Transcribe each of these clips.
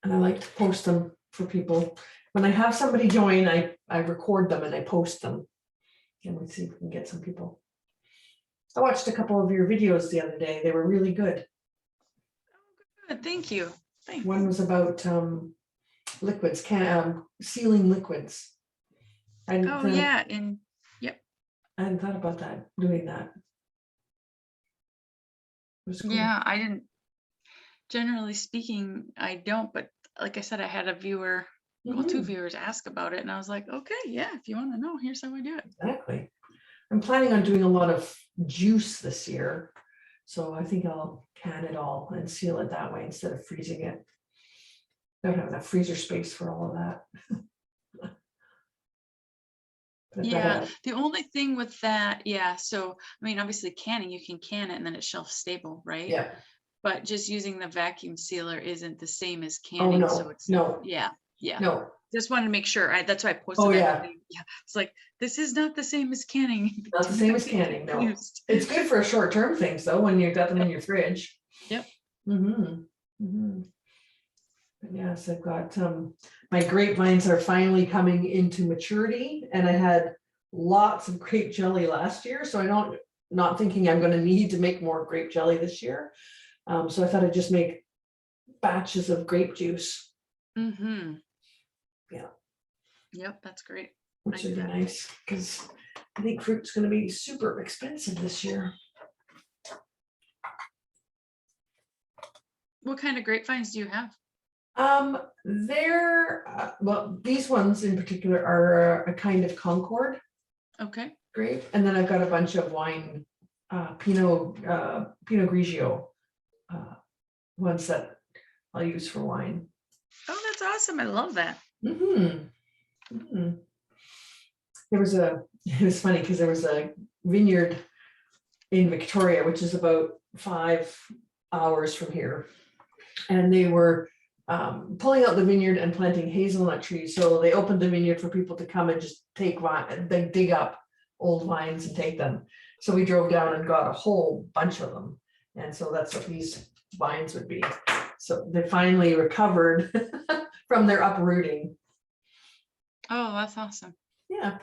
and I like to post them for people. When I have somebody join, I record them and I post them. And we see if we can get some people. I watched a couple of your videos the other day. They were really good. Good, thank you. Thanks. One was about liquids, sealing liquids. Oh yeah, and yep. I hadn't thought about that, doing that. It was cool. Yeah, I didn't. Generally speaking, I don't. But like I said, I had a viewer, well, two viewers ask about it, and I was like, okay, yeah, if you want to know, here's how we do it. Exactly. I'm planning on doing a lot of juice this year, so I think I'll can it all and seal it that way instead of freezing it. I don't have enough freezer space for all of that. Yeah, the only thing with that, yeah, so I mean, obviously canning, you can can it and then it's shelf stable, right? Yeah. But just using the vacuum sealer isn't the same as Oh canning. no, So it's no, yeah. no. Just wanted to make sure. That's why I posted Oh that. yeah. Yeah, it's like this is not the same as canning. Not the same as canning. No, it's good for short-term things though when you've got them in your fridge. Yep. Yes, I've got my grapevines are finally coming into maturity, and I had lots of grape jelly last year, so not thinking I'm going to need to make more grape jelly this year. So I thought I'd just make batches of grape juice. Yeah. Yep, that's great. Which would be nice because I think fruit's going to be super expensive this year. What kind of grapevines do you have? They're well, these ones in particular are a kind of Concord. Okay. Grape, and then I've got a bunch of wine, Pinot Grigio, ones that I'll use for wine. Oh, that's awesome! I love that. It was funny because there was a vineyard in Victoria, which is about 5 hours from here, and they were pulling out the vineyard and planting hazelnut trees. So they opened the vineyard for people to come and just take wine, they dig up old vines and take them. So we drove down and got a whole bunch of them. And so that's what these vines would be. So they finally recovered from their uprooting. Oh, that's awesome. Yeah.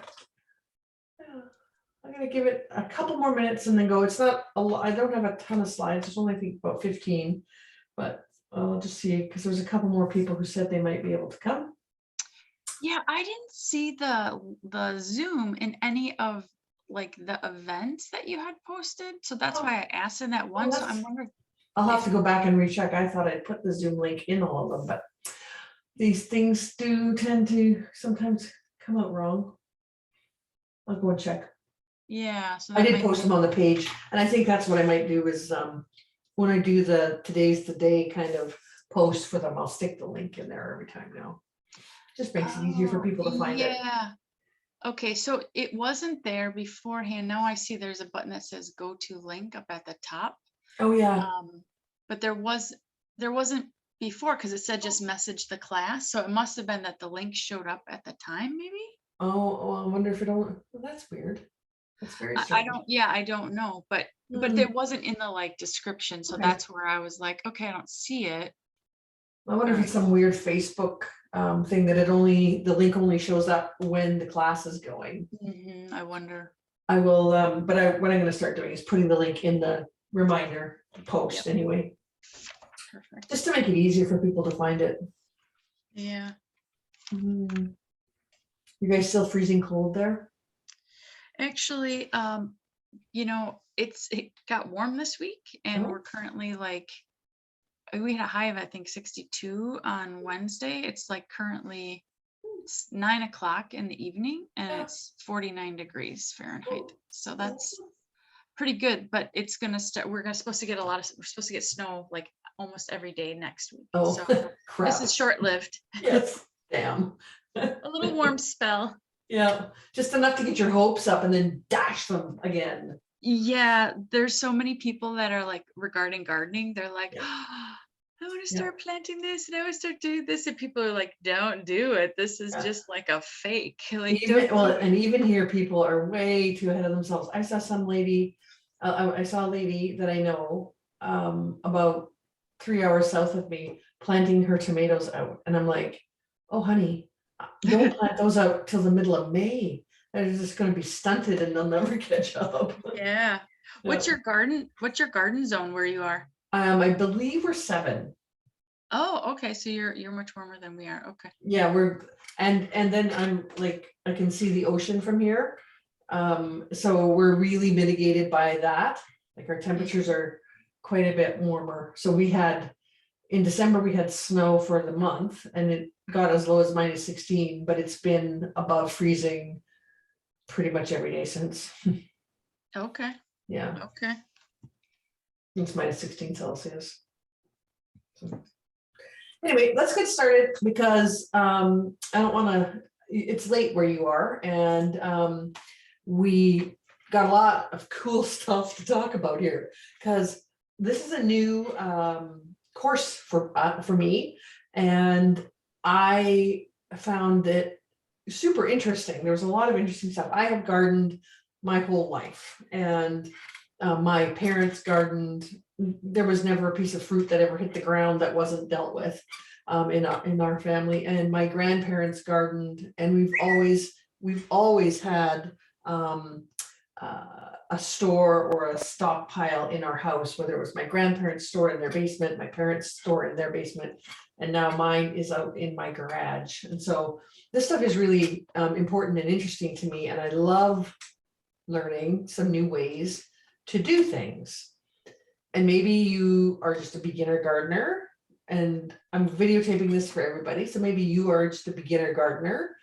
I'm going to give it a couple more minutes and then go. It's not a lot. I don't have a ton of slides. There's only, I think, about 15, but I'll just see because there's a couple more people who said they might be able to come. Yeah, I didn't see the Zoom in any of like the events that you had posted. So that's why I asked in that one. So I'm wondering. I'll have to go back and recheck. I thought I'd put the Zoom link in all of them, but these things do tend to sometimes come out wrong. I'll go and check. Yeah. So I did post them on the page, and I think that's what I might do is when I do the today's the day kind of post for them, I'll stick the link in there every time now. Just makes it easier for people to find it. Yeah. Okay, so it wasn't there beforehand. Now I see there's a button that says go to link up at the top. Oh yeah. But there wasn't before because it said just message the class. So it must have been that the link showed up at the time, maybe. Oh, I wonder if it only. Well, that's weird. That's very strange. I don't know, but there wasn't in the like description. So that's where I was like, okay, I don't see it. I wonder if it's some weird Facebook thing that the link only shows up when the class is going. I wonder. I will, but what I'm going to start doing is putting the link in the reminder post anyway. Perfect. Just to make it easier for people to find it. Yeah. You guys still freezing cold there? Actually, it got warm this week, and we're currently like, we had a high of I think 62 on Wednesday. It's like currently 9 o'clock in the evening, and it's 49 degrees Fahrenheit. So that's pretty good. But it's gonna start. We're supposed to get snow like almost every day next week. Oh, so crap. This is short-lived. Yes, damn. A little warm spell. Yeah, just enough to get your hopes up and then dash them again. Yeah, there's so many people that are like regarding gardening. They're like, I want to start planting this and I want to start doing this. And people are like, don't do it. This is just like a fake. Like, and even here, people are way too ahead of themselves. I saw some lady, I saw a lady that I know about 3 hours south of me planting her tomatoes out. And I'm like, oh, honey, don't plant those out till the middle of May. They're just going to be stunted and they'll never catch up. Yeah. What's your garden zone where you are? I believe we're 7. Oh, okay. So you're much warmer than we are. Okay. Yeah, and then I'm like, I can see the ocean from here. So we're really mitigated by that. Like our temperatures are quite a bit warmer. So in December, we had snow for the month and it got as low as -16, but it's been above freezing pretty much every day since. Okay. Yeah, Okay. it's -16 Celsius. So, anyway, let's get started because I don't want to, it's late where you are, and we got a lot of cool stuff to talk about here because this is a new course for me, and I found it super interesting. There was a lot of interesting stuff. I have gardened my whole life, and my parents gardened. There was never a piece of fruit that ever hit the ground that wasn't dealt with in our family. And my grandparents gardened, and we've always had a store or a stockpile in our house, whether it was my grandparents' store in their basement, my parents' store in their basement, and now mine is out in my garage. And so this stuff is really important and interesting to me, and I love learning some new ways to do things. And maybe you are just a beginner gardener, and I'm videotaping this for everybody. So maybe you are just a beginner gardener,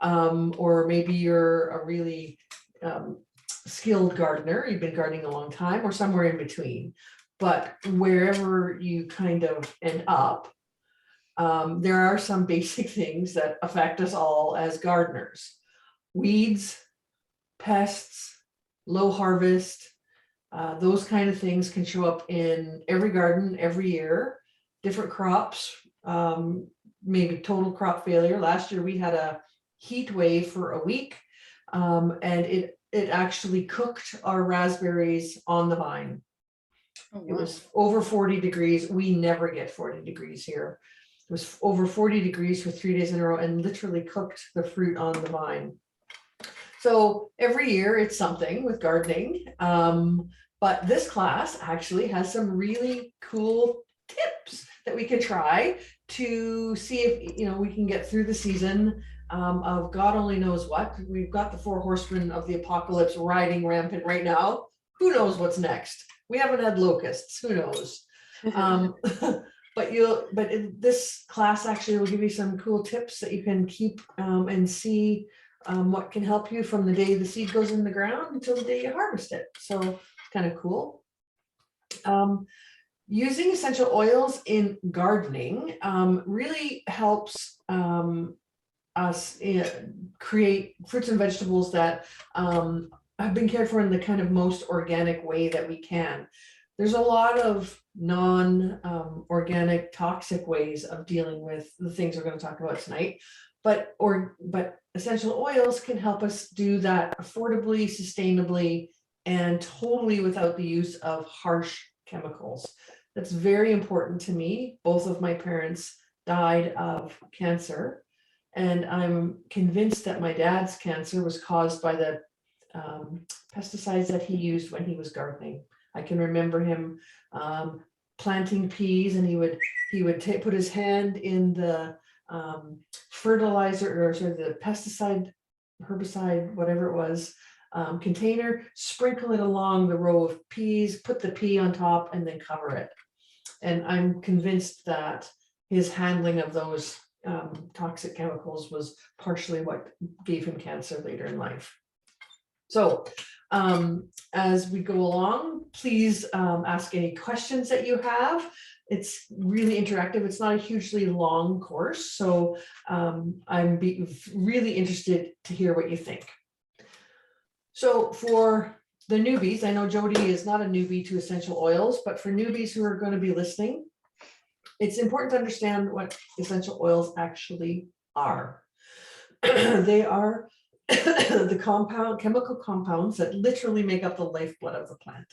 or maybe you're a really skilled gardener. You've been gardening a long time, or somewhere in between. But wherever you kind of end up, there are some basic things that affect us all as gardeners. Weeds, pests, low harvest, those kind of things can show up in every garden every year. Different crops, maybe total crop failure. Last year we had a heat wave for a week, and it actually cooked our raspberries on the vine. Oh, wow. It was over 40 degrees. We never get 40 degrees here. It was over 40 degrees for 3 days in a row and literally cooked the fruit on the vine. So every year it's something with gardening. But this class actually has some really cool tips that we can try to see if we can get through the season of God only knows what. We've got the 4 horsemen of the apocalypse riding rampant right now. Who knows what's next? We haven't had locusts. Who knows? But this class actually will give you some cool tips that you can keep and see what can help you from the day the seed goes in the ground until the day you harvest it. So kind of cool. Using essential oils in gardening really helps us create fruits and vegetables that have been cared for in the kind of most organic way that we can. There's a lot of non-organic toxic ways of dealing with the things we're going to talk about tonight, but essential oils can help us do that affordably, sustainably, and totally without the use of harsh chemicals. That's very important to me. Both of my parents died of cancer, and I'm convinced that my dad's cancer was caused by the pesticides that he used when he was gardening. I can remember him planting peas, and he would put his hand in the fertilizer, or sort of the pesticide, herbicide, whatever it was, container, sprinkle it along the row of peas, put the pea on top, and then cover it. And I'm convinced that his handling of those toxic chemicals was partially what gave him cancer later in life. So as we go along, please ask any questions that you have. It's really interactive. It's not a hugely long course, so I'm really interested to hear what you think. So for the newbies, I know Jody is not a newbie to essential oils, but for newbies who are going to be listening, it's important to understand what essential oils actually are. They are the chemical compounds that literally make up the lifeblood of the plant.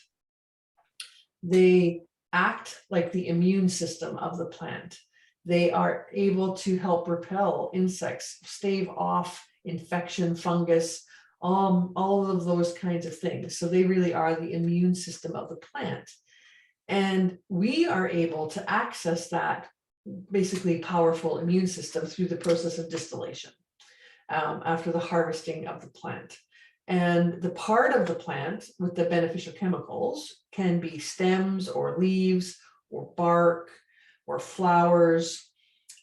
They act like the immune system of the plant. They are able to help repel insects, stave off infection, fungus, all of those kinds of things. So they really are the immune system of the plant. And we are able to access that basically powerful immune system through the process of distillation after the harvesting of the plant. And the part of the plant with the beneficial chemicals can be stems or leaves or bark or flowers.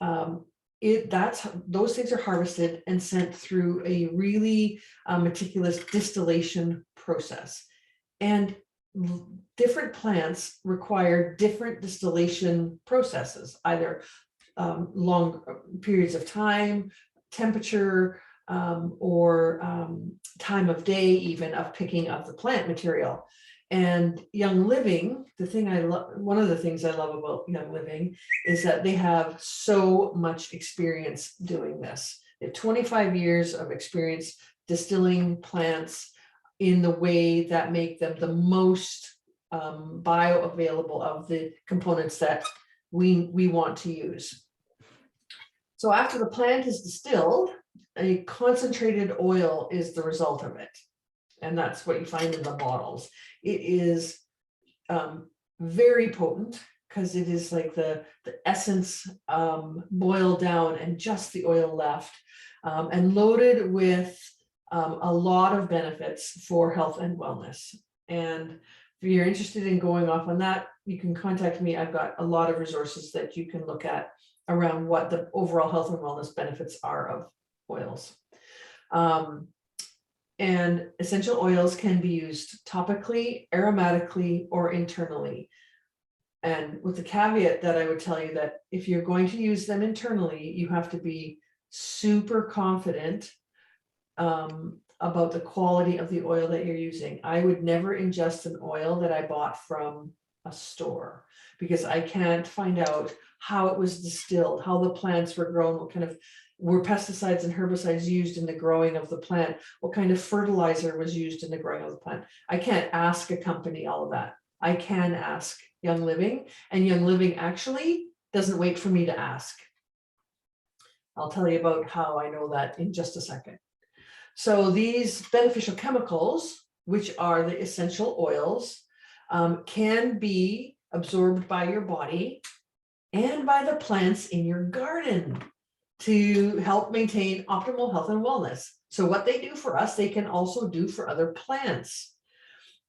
Those things are harvested and sent through a really meticulous distillation process. And different plants require different distillation processes, either long periods of time, temperature, or time of day, even of picking of the plant material. And Young Living, one of the things I love about Young Living is that they have so much experience doing this. They have 25 years of experience distilling plants in the way that make them the most bioavailable of the components that we want to use. So after the plant is distilled, a concentrated oil is the result of it. And that's what you find in the bottles. It is very potent because it is like the essence boiled down and just the oil left, and loaded with a lot of benefits for health and wellness. And if you're interested in going off on that, you can contact me. I've got a lot of resources that you can look at around what the overall health and wellness benefits are of oils. And essential oils can be used topically, aromatically, or internally. And with the caveat that I would tell you that if you're going to use them internally, you have to be super confident about the quality of the oil that you're using. I would never ingest an oil that I bought from a store because I can't find out how it was distilled, how the plants were grown, what kind of were pesticides and herbicides used in the growing of the plant, what kind of fertilizer was used in the growing of the plant. I can't ask a company all of that. I can ask Young Living, and Young Living actually doesn't wait for me to ask. I'll tell you about how I know that in just a second. So these beneficial chemicals, which are the essential oils, can be absorbed by your body and by the plants in your garden to help maintain optimal health and wellness. So what they do for us, they can also do for other plants.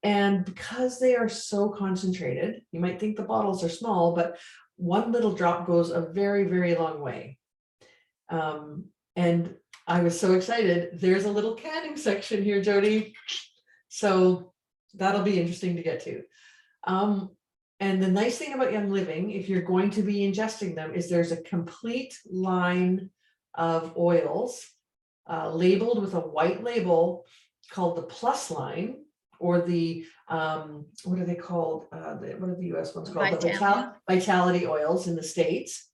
And because they are so concentrated, you might think the bottles are small, but one little drop goes a very, very long way. And I was so excited. There's a little canning section here, Jody. So that'll be interesting to get to. And the nice thing about Young Living, if you're going to be ingesting them, is there's a complete line of oils labeled with a white label called the Plus line, or the, what are they called? What are the US ones called? Vitality. The Vitality oils in the States.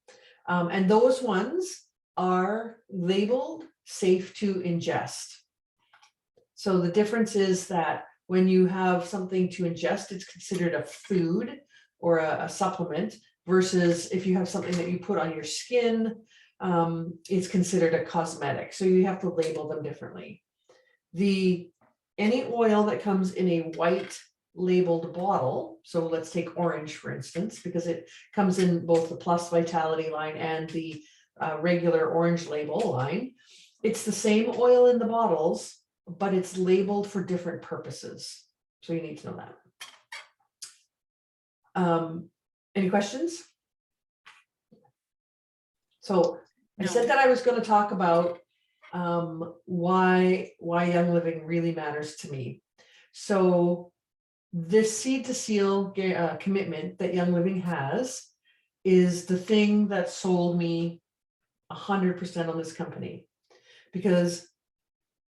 And those ones are labeled safe to ingest. So the difference is that when you have something to ingest, it's considered a food or a supplement, versus if you have something that you put on your skin, it's considered a cosmetic. So you have to label them differently. Any oil that comes in a white labeled bottle, so let's take orange for instance, because it comes in both the Plus Vitality line and the regular orange label line. It's the same oil in the bottles, but it's labeled for different purposes. So you need to know that. Any questions? So I said that I was going to talk about why Young Living really matters to me. So this seed to seal commitment that Young Living has is the thing that sold me 100% on this company, because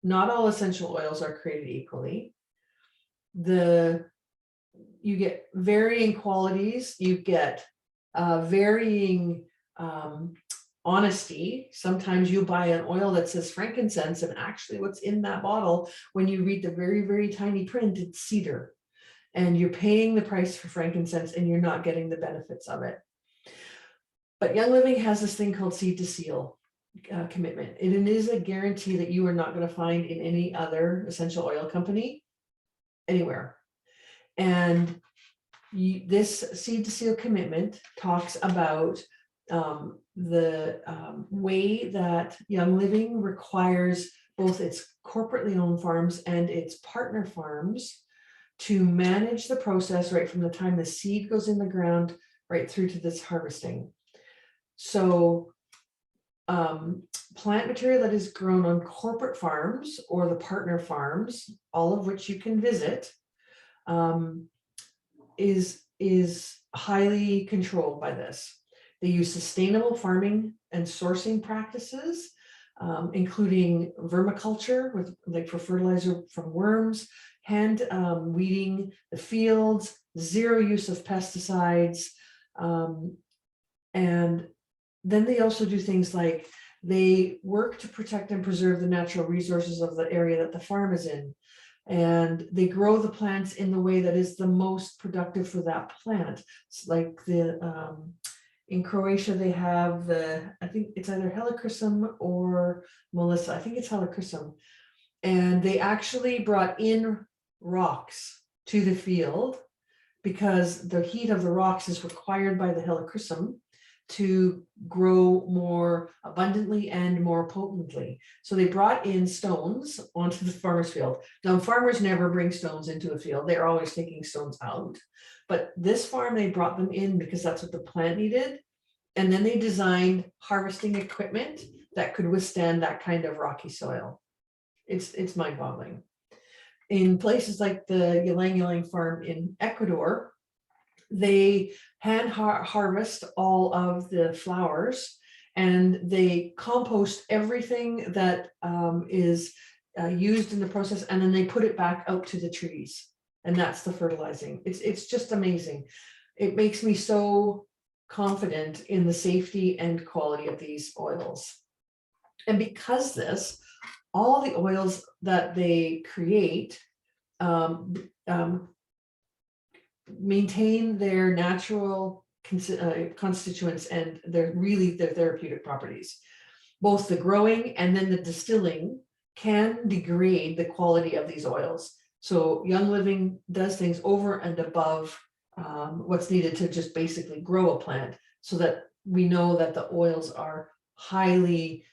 not all essential oils are created equally. You get varying qualities, you get varying honesty. Sometimes you buy an oil that says frankincense, and actually what's in that bottle, when you read the very, very tiny print, it's cedar. and you're paying the price for frankincense and you're not getting the benefits of it. But Young Living has this thing called seed to seal commitment. It is a guarantee that you are not going to find in any other essential oil company anywhere. And this seed to seal commitment talks about the way that Young Living requires both its corporately owned farms and its partner farms to manage the process right from the time the seed goes in the ground right through to this harvesting. So plant material that is grown on corporate farms or the partner farms, all of which you can visit, is highly controlled by this. They use sustainable farming and sourcing practices, including vermiculture with like for fertilizer from worms, hand weeding the fields, zero use of pesticides, and then they also do things like they work to protect and preserve the natural resources of the area that the farm is in. And they grow the plants in the way that is the most productive for that plant. It's like in Croatia, they have I think it's either helichrysum or melissa. I think it's helichrysum. And they actually brought in rocks to the field because the heat of the rocks is required by the helichrysum to grow more abundantly and more potently. So they brought in stones onto the farmer's field. Now, farmers never bring stones into a field. They're always taking stones out. But this farm, they brought them in because that's what the plant needed. And then they designed harvesting equipment that could withstand that kind of rocky soil. It's mind-boggling. In places like the Ylang Ylang farm in Ecuador, they hand harvest all of the flowers and they compost everything that is used in the process, and then they put it back out to the trees, and that's the fertilizing. It's just amazing. It makes me so confident in the safety and quality of these oils. And because this, all the oils that they create maintain their natural constituents and their therapeutic properties. Both the growing and then the distilling can degrade the quality of these oils. So Young Living does things over and above what's needed to just basically grow a plant, so that we know that the oils are highly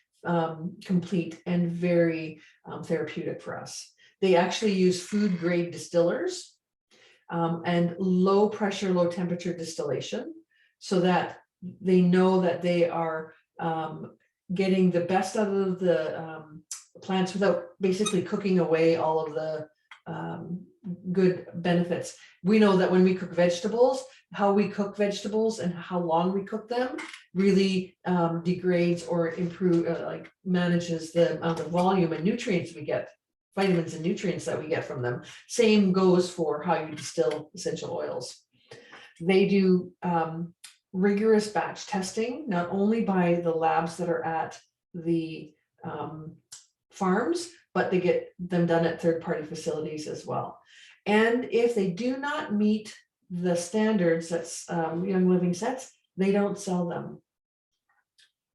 complete and very therapeutic for us. They actually use food grade distillers and low pressure, low temperature distillation, so that they know that they are getting the best out of the plants without basically cooking away all of the good benefits. We know that when we cook vegetables, how we cook vegetables and how long we cook them really degrades or improve, like manages the amount of volume and nutrients we get, vitamins and nutrients that we get from them. Same goes for how you distill essential oils. They do rigorous batch testing, not only by the labs that are at the farms, but they get them done at third-party facilities as well. And if they do not meet the standards that Young Living sets, they don't sell them.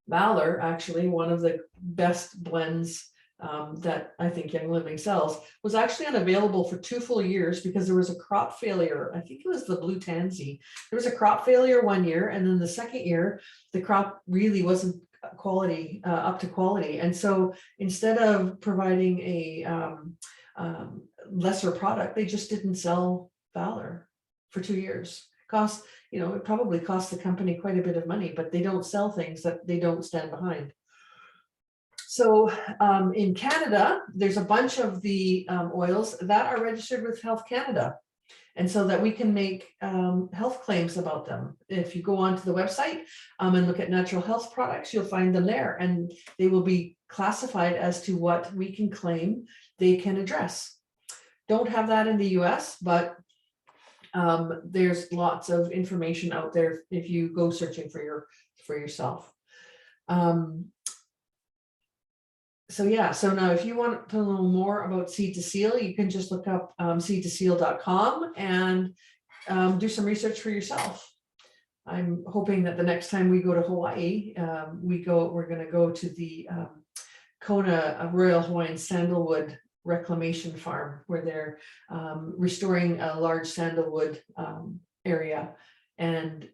Valor, actually, one of the best blends that I think Young Living sells, was actually unavailable for 2 full years because there was a crop failure. I think it was the blue tansy. There was a crop failure one year, and then the second year, the crop really wasn't quality up to quality. And so instead of providing a lesser product, they just didn't sell Valor for 2 years. It probably cost the company quite a bit of money, but they don't sell things that they don't stand behind. So in Canada, there's a bunch of the oils that are registered with Health Canada, and so that we can make health claims about them. If you go onto the website and look at natural health products, you'll find them there, and they will be classified as to what we can claim they can address. Don't have that in the US, but there's lots of information out there if you go searching for yourself. So yeah, so now if you want to know more about Seed to Seal, you can just look up seedtoseal.com and do some research for yourself. I'm hoping that the next time we go to Hawaii, we're going to go to the Kona Royal Hawaiian Sandalwood Reclamation Farm, where they're restoring a large sandalwood area. And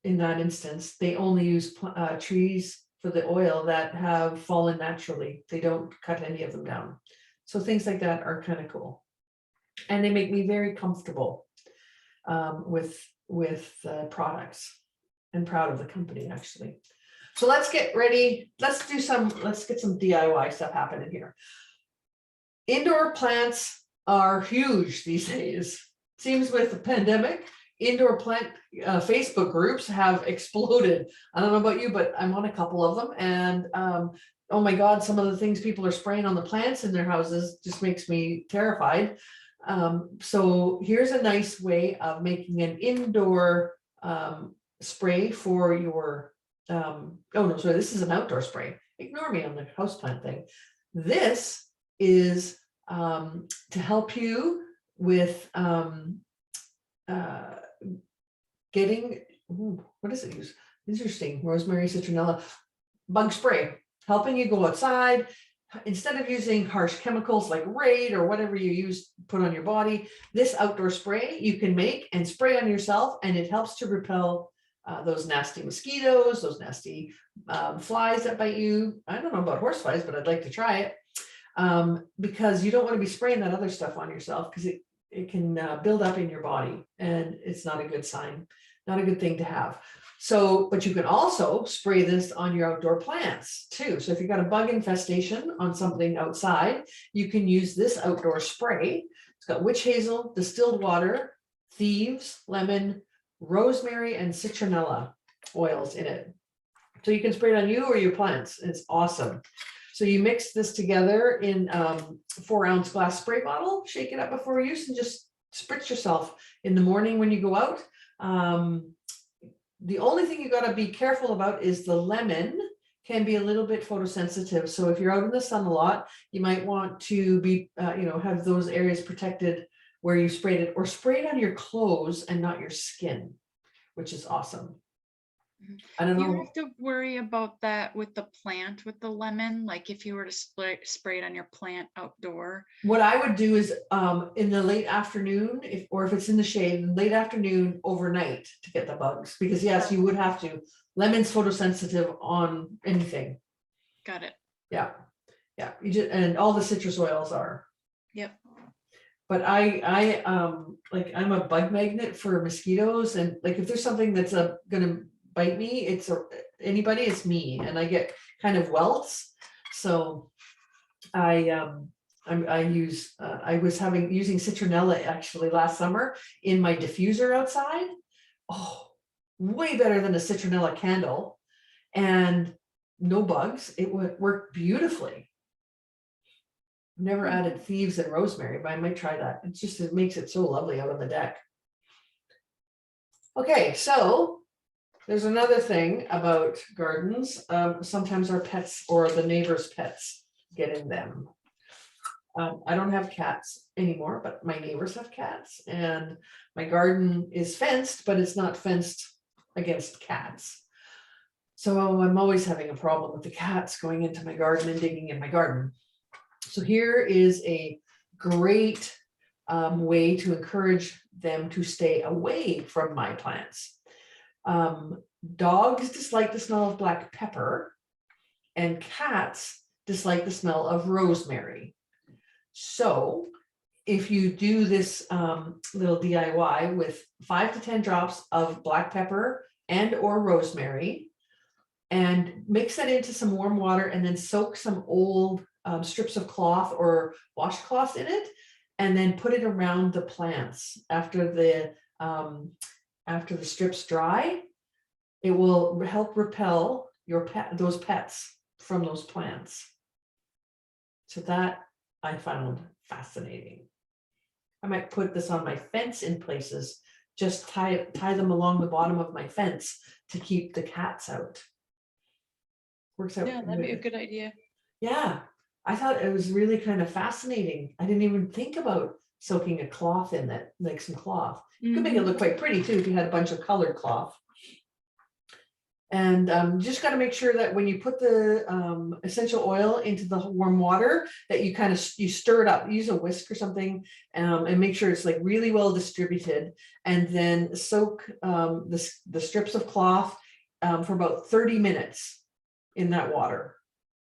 in that instance, they only use trees for the oil that have fallen naturally. They don't cut any of them down. So things like that are kind of cool. And they make me very comfortable with products, and proud of the company, actually. So let's get ready. Let's get some DIY stuff happening here. Indoor plants are huge these days. Seems with the pandemic, indoor plant Facebook groups have exploded. I don't know about you, but I'm on a couple of them, and oh my God, some of the things people are spraying on the plants in their houses just makes me terrified. So here's a nice way of making an indoor spray for your, oh no, sorry, this is an outdoor spray. Ignore me on the houseplant thing. This is to help you with getting, what does it use? Interesting, rosemary, citronella, bug spray, helping you go outside. Instead of using harsh chemicals like Raid or whatever you use put on your body, this outdoor spray you can make and spray on yourself, and it helps to repel those nasty mosquitoes, those nasty flies that bite you. I don't know about horse flies, but I'd like to try it, because you don't want to be spraying that other stuff on yourself, because it can build up in your body, and it's not a good sign, not a good thing to have. So, but you can also spray this on your outdoor plants too. So if you've got a bug infestation on something outside, you can use this outdoor spray. It's got witch hazel, distilled water, thieves, lemon, rosemary, and citronella oils in it. So you can spray it on you or your plants. It's awesome. So you mix this together in 4-ounce glass spray bottle, shake it up before use, and just spritz yourself in the morning when you go out. The only thing you got to be careful about is the lemon can be a little bit photosensitive. So if you're out in the sun a lot, you might want to be, have those areas protected where you sprayed it, or spray it on your clothes and not your skin, which is awesome. I don't know. You have to worry about that with the plant, with the lemon, like if you were to spray it on your plant outdoor. What I would do is in the late afternoon, if it's in the shade, late afternoon overnight to get the bugs, because yes, you would have to. Lemon's photosensitive on anything. Got it. Yeah. You just, and all the citrus oils are. Yep. But like I'm a bug magnet for mosquitoes, and like if there's something that's gonna bite me, it's me, and I get kind of welts. So I was using citronella actually last summer in my diffuser outside. Oh, way better than a citronella candle, and no bugs. It worked beautifully. Never added thieves and rosemary, but I might try that. It makes it so lovely out on the deck. Okay, so there's another thing about gardens. Sometimes our pets or the neighbors' pets get in them. I don't have cats anymore, but my neighbors have cats, and my garden is fenced, but it's not fenced against cats. So I'm always having a problem with the cats going into my garden and digging in my garden. So here is a great way to encourage them to stay away from my plants. Dogs dislike the smell of black pepper, and cats dislike the smell of rosemary. So if you do this little DIY with 5 to 10 drops of black pepper and or rosemary, and mix that into some warm water, and then soak some old strips of cloth or washcloth in it, and then put it around the plants after the strips dry, it will help repel those pets from those plants. So that I found fascinating. I might put this on my fence in places, just tie them along the bottom of my fence to keep the cats out. Works out. Yeah, that'd be a good idea. Yeah. I thought it was really kind of fascinating. I didn't even think about soaking a cloth in that, like some cloth. You could make it Mhm. look quite pretty too if you had a bunch of colored cloth. And just got to make sure that when you put the essential oil into the warm water, that you kind of you stir it up, use a whisk or something, and make sure it's like really well distributed. And then soak the strips of cloth for about 30 minutes in that water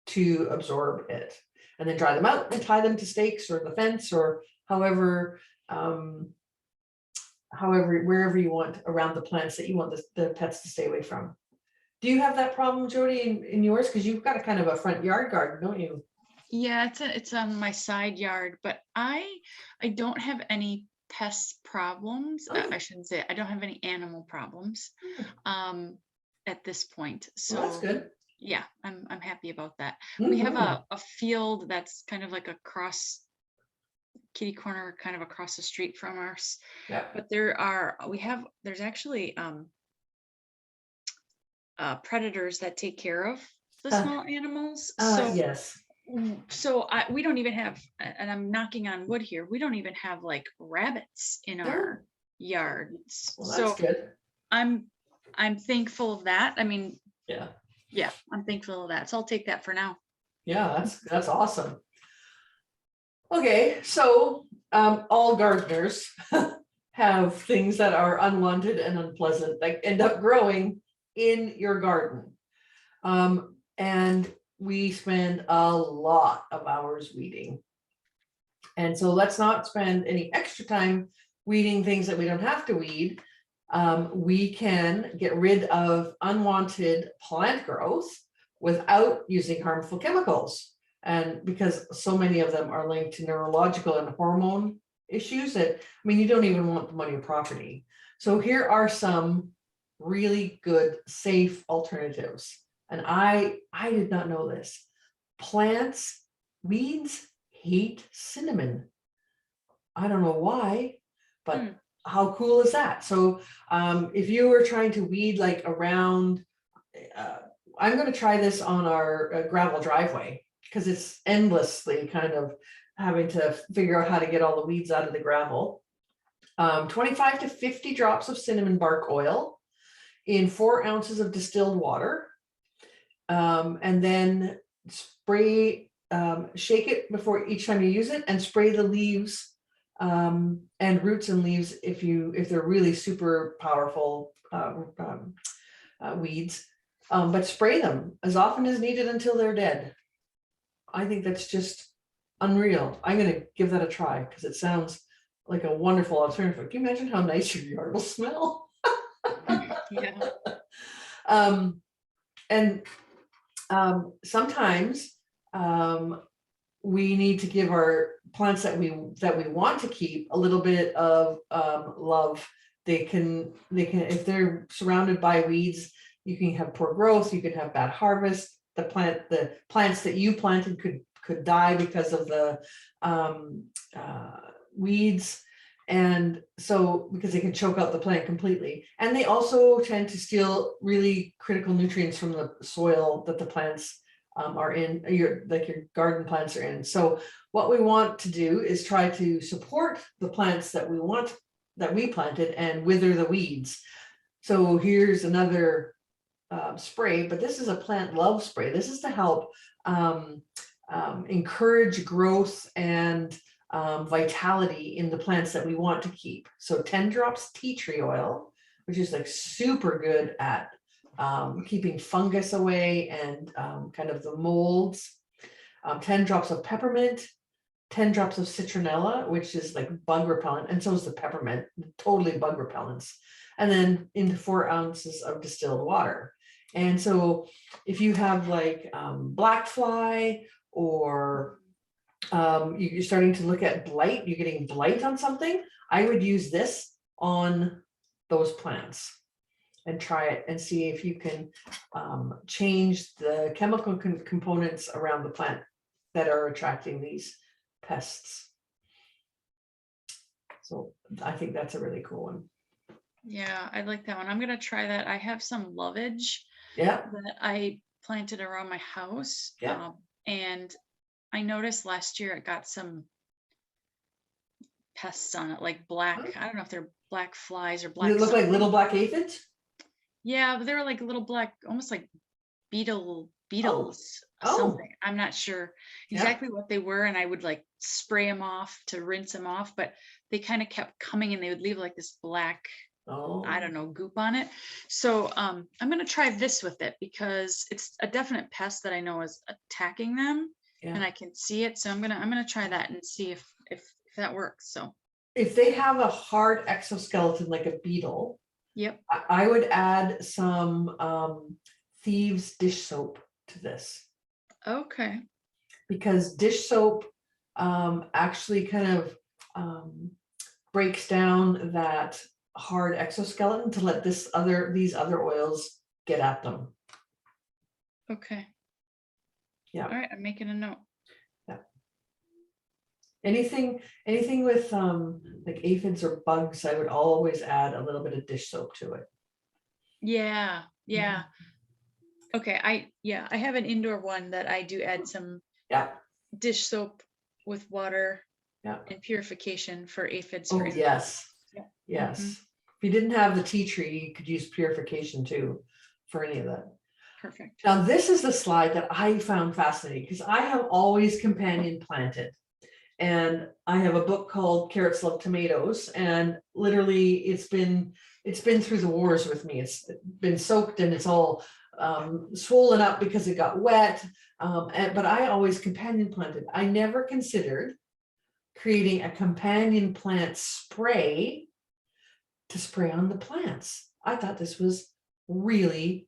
to absorb it. And then dry them out and tie them to stakes or the fence or however, wherever you want around the plants that you want the pets to stay away from. Do you have that problem, Jody, in yours? Because you've got a kind of a front yard garden, don't you? Yeah, it's on my side yard, but I don't have any pest problems. Oh, I shouldn't say I don't have any animal problems at this point. well, that's So good. yeah, I'm happy about that. We have Mhm. a field that's kind of like across kitty corner, kind of across the street from us. Yeah. But there's actually predators that take care of the small animals. Yes. We don't even have, and I'm knocking on wood here, we don't even have like rabbits in Oh, our yards. well, that's So good. I'm thankful of that. I mean, Yeah. yeah, I'm thankful of that. So I'll take that for now. Yeah, that's awesome. Okay, so all gardeners have things that are unwanted and unpleasant that end up growing in your garden. And we spend a lot of hours weeding. And so let's not spend any extra time weeding things that we don't have to weed. We can get rid of unwanted plant growth without using harmful chemicals. And because so many of them are linked to neurological and hormone issues that, I mean, you don't even want them on your property. So here are some really good, safe alternatives. And I did not know this. Weeds hate cinnamon. I don't know why, but Hmm. how cool is that? So if you were trying to weed like around, uh, I'm going to try this on our gravel driveway because it's endlessly kind of having to figure out how to get all the weeds out of the gravel. 25 to 50 drops of cinnamon bark oil in 4 ounces of distilled water. And then shake it before each time you use it and spray the leaves and roots and leaves if they're really super powerful weeds, but spray them as often as needed until they're dead. I think that's just unreal. I'm going to give that a try because it sounds like a wonderful alternative. Can you imagine how nice your yard will smell? Yeah. um, and sometimes we need to give our plants that we want to keep a little bit of love. They can if they're surrounded by weeds, you can have poor growth, you can have bad harvest. The plants that you planted could die because of the weeds. And so because they can choke out the plant completely, and they also tend to steal really critical nutrients from the soil that the plants are in, your garden plants are in. So what we want to do is try to support the plants that we planted and wither the weeds. So here's another spray, but this is a plant love spray. This is to help encourage growth and vitality in the plants that we want to keep. So 10 drops tea tree oil, which is like super good at keeping fungus away and kind of the molds. 10 drops of peppermint, 10 drops of citronella, which is like bug repellent, and so is the peppermint, totally bug repellents. And then into 4 ounces of distilled water. And so if you have like black fly or you're starting to look at blight, you're getting blight on something, I would use this on those plants and try it and see if you can change the chemical components around the plant that are attracting these pests. So I think that's a really cool one. Yeah, I like that one. I'm gonna try that. I have some lovage Yeah. that I planted around my house. Yeah. And I noticed last year it got some pests on it, like black, I don't know if they're black flies or Does black it look like something. little black aphids? Yeah, but they were like little black, almost like beetles, Oh, something. I'm not sure yeah. exactly what they were, and I would like spray them off to rinse them off, but they kind of kept coming and they would leave like this black, I Oh, don't know, goop on it. So I'm gonna try this with it because it's a definite pest that I know is attacking them, and yeah. I can see it. So I'm gonna try that and see if that works. So If they have a hard exoskeleton like a beetle, yep. I would add some thieves dish soap to this, Okay. because dish soap actually kind of breaks down that hard exoskeleton to let these other oils get at them. Okay. Yeah. All right, I'm making a note. Anything with like aphids or bugs, I would always add a little bit of dish soap to it. Yeah. Yeah. Okay. I have an indoor one that I do add some Yeah. dish soap with water Yeah. and purification for aphids. For Oh, indoor. yes. Yeah. Yes. Mhm. If you didn't have the tea tree, you could use purification too for any of that. Perfect. Now, this is the slide that I found fascinating because I have always companion planted. And I have a book called Carrots Love Tomatoes, and literally it's been through the wars with me. It's been soaked and it's all swollen up because it got wet. But I always companion planted. I never considered creating a companion plant spray to spray on the plants. I thought this was really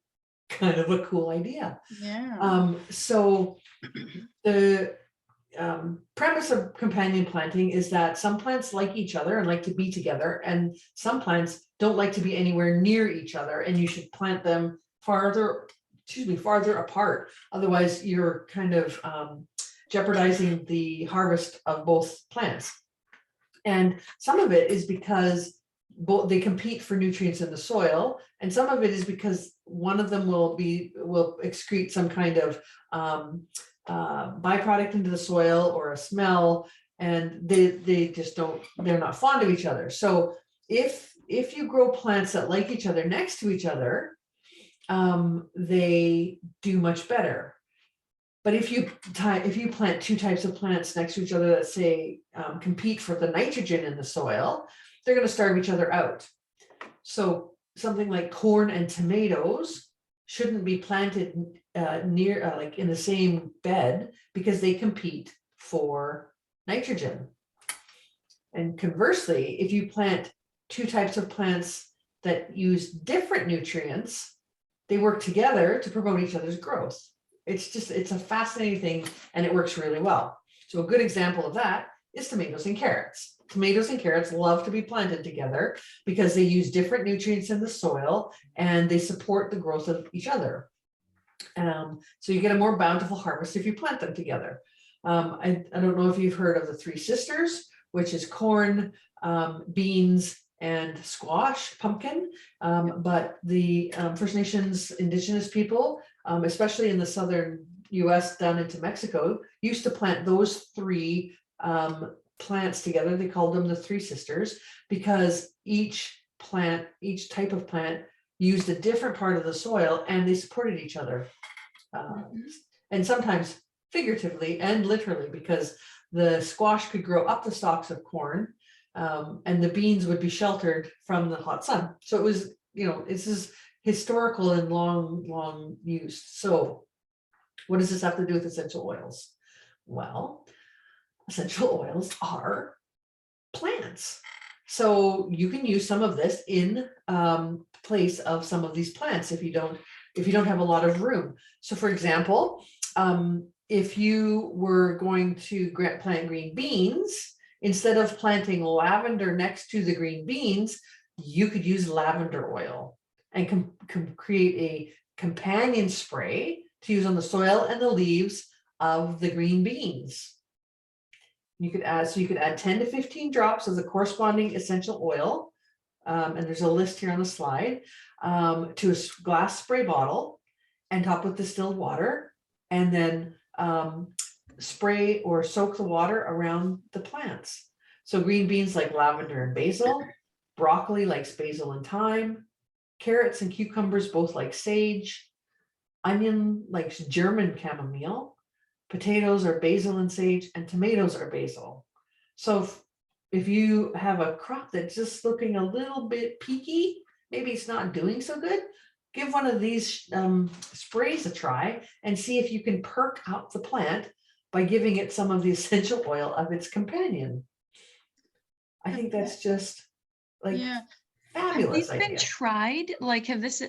kind of a cool idea. Yeah. So the premise of companion planting is that some plants like each other and like to be together, and some plants don't like to be anywhere near each other, and you should plant them farther apart. Otherwise, you're kind of jeopardizing the harvest of both plants. And some of it is because they compete for nutrients in the soil, and some of it is because one of them will excrete some kind of byproduct into the soil or a smell, and they're not fond of each other. So if you grow plants that like each other next to each other, they do much better. But if you plant two types of plants next to each other that say compete for the nitrogen in the soil, they're going to starve each other out. So something like corn and tomatoes shouldn't be planted near like in the same bed, because they compete for nitrogen. And conversely, if you plant two types of plants that use different nutrients, they work together to promote each other's growth. It's a fascinating thing, and it works really well. So a good example of that is tomatoes and carrots. Tomatoes and carrots love to be planted together because they use different nutrients in the soil and they support the growth of each other. So you get a more bountiful harvest if you plant them together. I don't know if you've heard of the three sisters, which is corn, beans, and squash, pumpkin. But the First Nations indigenous people, especially in the southern US down into Mexico, used to plant those three plants together. They called them the three sisters because each type of plant used a different part of the soil and they supported each other. And sometimes figuratively and literally, because the squash could grow up the stalks of corn, and the beans would be sheltered from the hot sun. So it was, this is historical and long use. So what does this have to do with essential oils? Well, essential oils are plants. So you can use some of this in place of some of these plants if you don't have a lot of room. So for example, if you were going to plant green beans, instead of planting lavender next to the green beans, you could use lavender oil and create a companion spray to use on the soil and the leaves of the green beans. You could add 10 to 15 drops of the corresponding essential oil, and there's a list here on the slide, to a glass spray bottle and top with distilled water, and then spray or soak the water around the plants. So green beans like lavender and basil, broccoli likes basil and thyme, carrots and cucumbers both like sage, onion likes German chamomile, potatoes are basil and sage, and tomatoes are basil. So if you have a crop that's just looking a little bit peaky, maybe it's not doing so good, give one of these sprays a try and see if you can perk up the plant by giving it some of the essential oil of its companion. I think that's just like Yeah. Have fabulous these been idea. tried? Like, has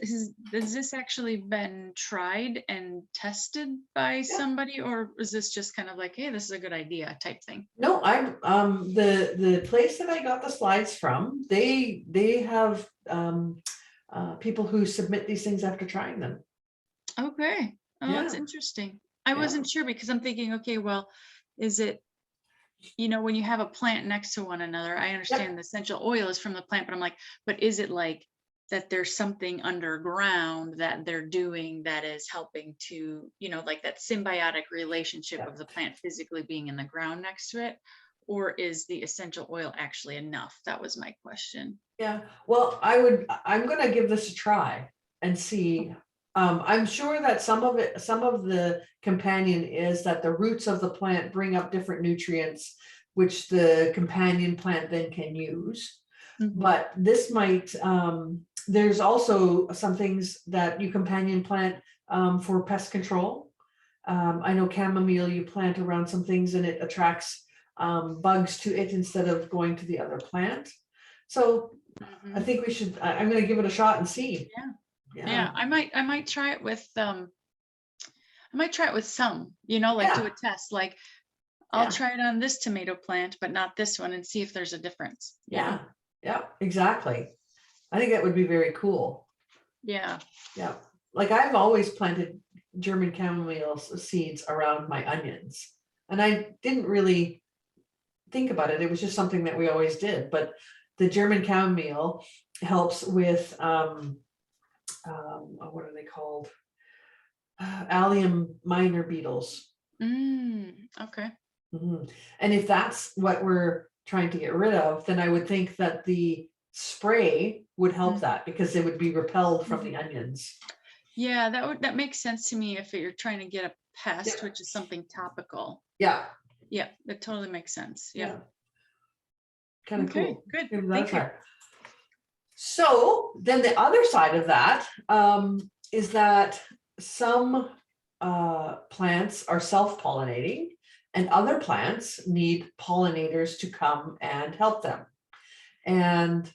this actually been tried and tested by somebody, or is this just kind of like, hey, this is a good idea type thing? No, I'm the place that I got the slides from, they have people who submit these things after trying them. Okay. Oh, that's Yeah. interesting. I Yeah. wasn't sure because I'm thinking, okay, well, is it, when you have a plant next to one another, I understand the essential oil is from the plant, but I'm like, but is it like that there's something underground that they're doing that is helping to, like that symbiotic relationship of the plant physically being in the ground next to it? Or is the essential oil actually enough? That was my question. Yeah, well, I'm gonna give this a try and see. I'm sure that some of the companion is that the roots of the plant bring up different nutrients, which the companion plant then can use. But this might, there's also some things that you companion plant for pest control. I know chamomile, you plant around some things and it attracts bugs to it instead of going to the other plant. So I think we should, I'm going to give it a shot and see. Yeah. I might try it with, some, like do a test, like I'll try it on this tomato plant, but not this one, and see if there's a difference. Yeah, exactly. I think that would be very cool. Yeah. Like I've always planted German chamomile seeds around my onions, and I didn't really think about it. It was just something that we always did. But the German chamomile helps with what are they called? Allium minor beetles. Okay. And if that's what we're trying to get rid of, then I would think that the spray would help that, because it would be repelled from the onions. Yeah, that makes sense to me if you're trying to get a pest, which is something topical. Yeah, that totally makes sense. Yeah. Kind of cool. Good. Thank you. So then the other side of that is that some plants are self-pollinating and other plants need pollinators to come and help them. And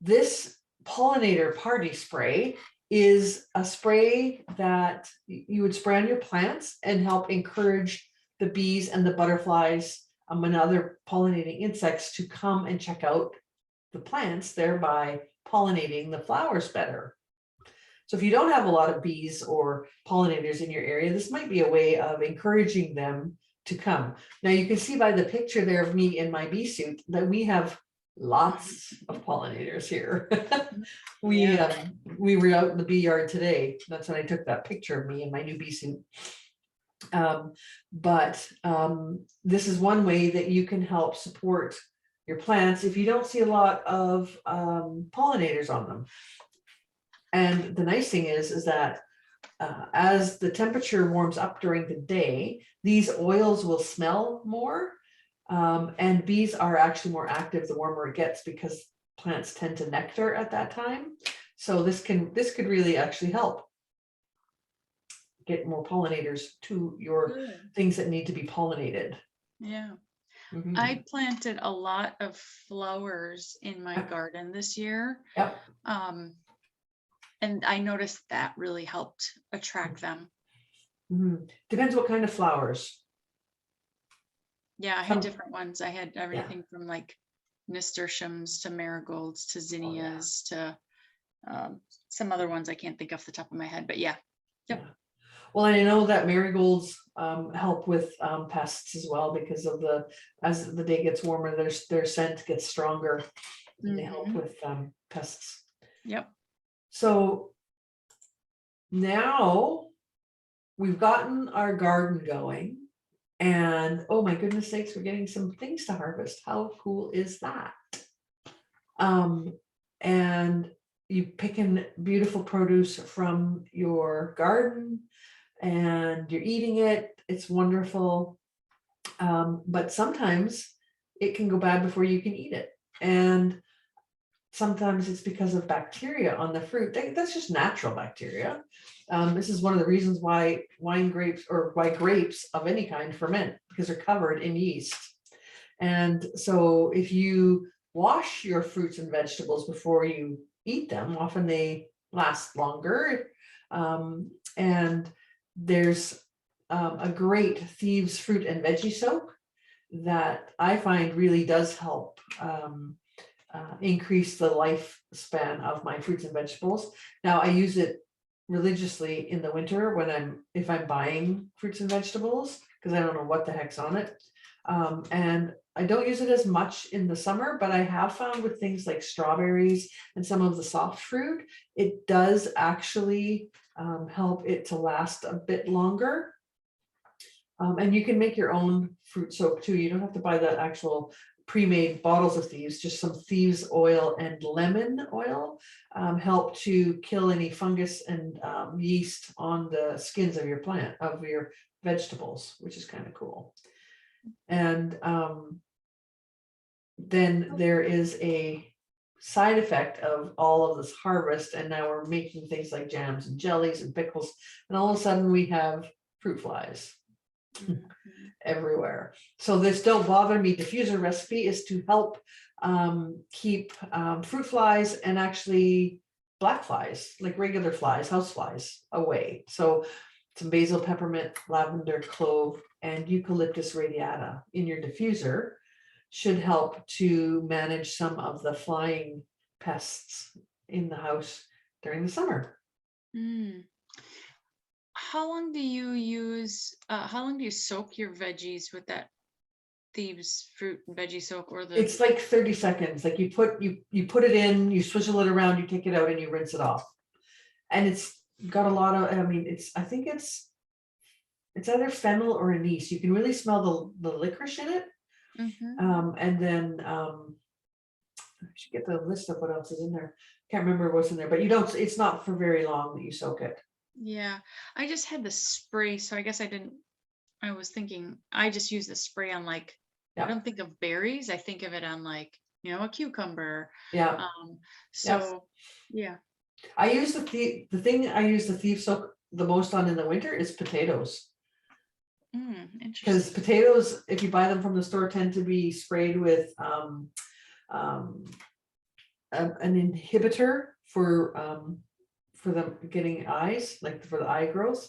this pollinator party spray is a spray that you would spray on your plants and help encourage the bees and the butterflies and other pollinating insects to come and check out the plants, thereby pollinating the flowers better. So if you don't have a lot of bees or pollinators in your area, this might be a way of encouraging them to come. Now you can see by the picture there of me in my bee suit that we have lots of pollinators here. We were out in the bee yard today. That's when I took that picture of me in my new bee suit. But this is one way that you can help support your plants if you don't see a lot of pollinators on them. And the nice thing is that as the temperature warms up during the day, these oils will smell more, and bees are actually more active the warmer it gets, because plants tend to nectar at that time. So this could really actually help get more pollinators to your things that need to be pollinated. Yeah. I planted a lot of flowers in my garden this year. And I noticed that really helped attract them. Depends what kind of flowers. Yeah, I had different ones. I had everything from like nasturtiums to marigolds to zinnias to some other ones I can't think off the top of my head, but yeah. Well, I know that marigolds help with pests as well, because of as the day gets warmer, their scent gets stronger. And they help with pests. So now we've gotten our garden going. And oh my goodness sakes, we're getting some things to harvest. How cool is that? And you picking beautiful produce from your garden and you're eating it. It's wonderful. But sometimes it can go bad before you can eat it. And sometimes it's because of bacteria on the fruit. That's just natural bacteria. This is one of the reasons why why grapes of any kind ferment, because they're covered in yeast. And so if you wash your fruits and vegetables before you eat them, often they last longer. And there's a great Thieves fruit and veggie soap that I find really does help increase the lifespan of my fruits and vegetables. Now I use it religiously in the winter when if I'm buying fruits and vegetables, because I don't know what the heck's on it. And I don't use it as much in the summer, but I have found with things like strawberries and some of the soft fruit, it does actually help it to last a bit longer. And you can make your own fruit soap too. You don't have to buy the actual pre-made bottles of Thieves, just some Thieves oil and lemon oil help to kill any fungus and yeast on the skins of your vegetables, which is kind of cool. And then there is a side effect of all of this harvest, and now we're making things like jams and jellies and pickles, and all of a sudden we have fruit flies everywhere. So this don't bother me diffuser recipe is to help keep fruit flies and actually black flies, like regular flies, house flies, away. So some basil, peppermint, lavender, clove, and eucalyptus radiata in your diffuser should help to manage some of the flying pests in the house during the summer. How long do you soak your veggies with that Thieves fruit and veggie soak, or the? It's like 30 seconds. Like you put it in, you swizzle it around, you take it out and you rinse it off. And it's got a lot of, I mean, I think it's either fennel or anise. You can really smell the licorice in it. And then I should get the list of what else is in there. Can't remember what's in there, but it's not for very long that you soak it. Yeah, I just had the spray, so I guess I was thinking I just use the spray on I don't think of berries. I think of it on a cucumber. Yeah. So yeah. I use the thing I use the Thieves soak the most on in the winter is potatoes. Because potatoes, if you buy them from the store, tend to be sprayed with an inhibitor for them getting eyes, like for the eye growth.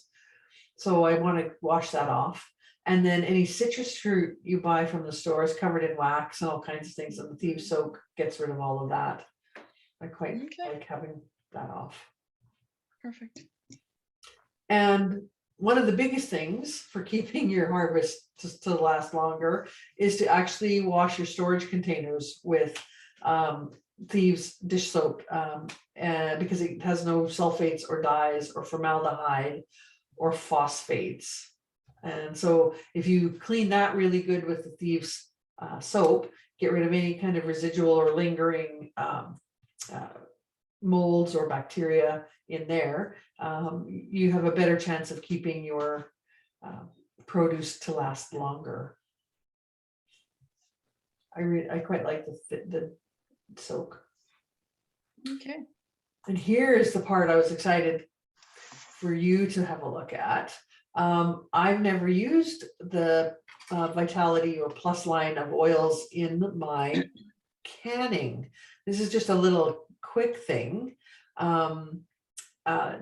So I want to wash that off. And then any citrus fruit you buy from the store is covered in wax and all kinds of things, and the Thieves soak gets rid of all of that. I quite like having that off. Perfect. And one of the biggest things for keeping your harvest to last longer is to actually wash your storage containers with Thieves dish soap, because it has no sulfates or dyes or formaldehyde or phosphates. And so if you clean that really good with the Thieves soap, get rid of any kind of residual or lingering molds or bacteria in there, you have a better chance of keeping your produce to last longer. I quite like the soak. Okay. And here is the part I was excited for you to have a look at. I've never used the Vitality or Plus line of oils in my canning. This is just a little quick thing.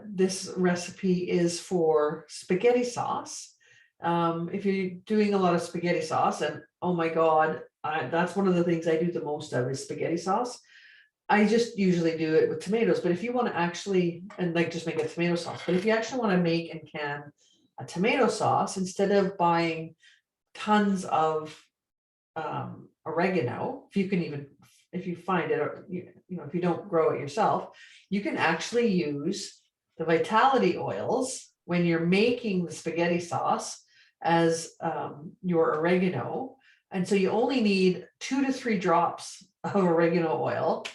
This recipe is for spaghetti sauce. If you're doing a lot of spaghetti sauce, and oh my God, that's one of the things I do the most of is spaghetti sauce. I just usually do it with tomatoes, but if you want to actually, and just make a tomato sauce, but if you actually want to make and can a tomato sauce, instead of buying tons of oregano, if you find it, or if you don't grow it yourself, you can actually use the Vitality oils when you're making the spaghetti sauce. as your oregano. And so you only need 2 to 3 drops of oregano oil